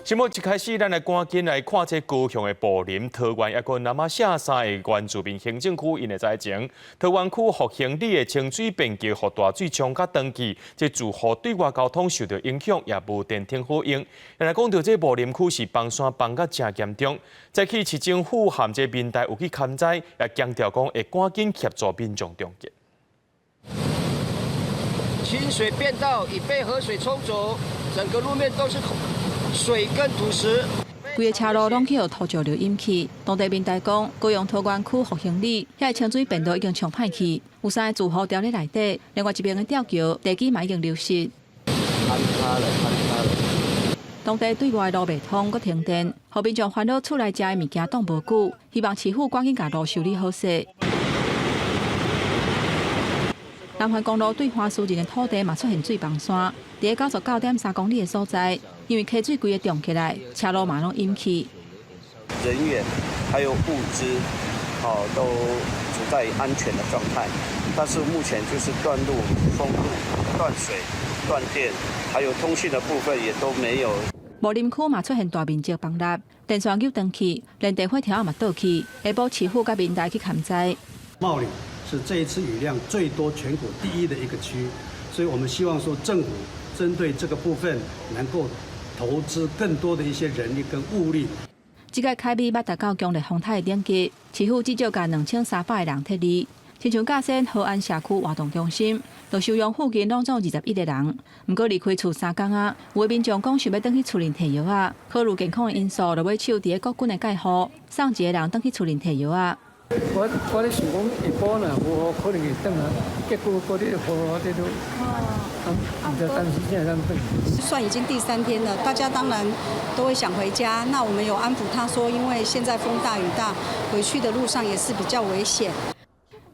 节目一开始，咱来赶紧来看这高雄的布林、桃园也个南马下三个原住民行政区，因的在前，桃园区复兴里的清水便桥和大水冲甲登记，这住户对外交通受到影响，也无电梯好用。来讲到这布林区是崩山崩甲真严重，再去市政府含这民代有去勘灾，也强调讲会赶紧协助民众重建。清水变道已被河水冲走，整个路面都是水跟土石。规个车路拢去有土石流引起。当地民代讲，高雄桃园区复兴里遐个清水便道已经冲歹去，有3个住户掉咧内底，另外一边的吊桥地基嘛已经流失。当地对外路袂通，佮停电，后民众烦恼厝内食的物件冻无久，希望市府赶紧甲路修理好势。南环公路对花树人的土地嘛出现水崩山，伫个99.3公里的所在，因为溪水规个涨起来，车路嘛拢淹起。人员还有物资，都处在安全的状态，但是目前就是断路、封路、断水、断电，还有通讯的部分也都没有。木林区嘛出现大面积崩塌，电线又断去，连电火条嘛倒去，下晡市府甲民代去勘灾。茂林是这一次雨量最多全国第1的一个区，所以我们希望说政府针对这个部分能够投资更多的一些人力跟物力。这个凯美捌达到强烈风台的顶级，市府至少甲2300个人撤离。亲像甲线河安社区活动中心，就收容附近拢总21个人。不过离开厝3天啊，有的民众讲想要转去厝里摕药啊，考虑健康的因素，就要手伫个国军的介护，送一个人转去厝里摕药啊。我咧想讲一般啦，无可能会转啊。结果嗰啲好啲都，唔知担心现在他们。算已经第3天了，大家当然都会想回家。那我们有安抚他说，因为现在风大雨大，回去的路上也是比较危险。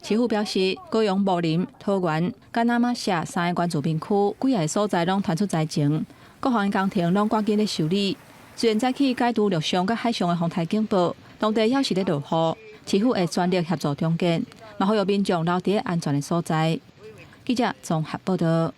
市府表示，高雄、木林、桃园、甲那马夏3个原住民区几个所在拢传出灾情，各方工程拢赶紧咧修理。虽然早起解除陆上甲海上的风台警报，当地还是咧落雨。市府会全力协助重建，嘛呼吁民众留伫安全的所在。记者综合报道。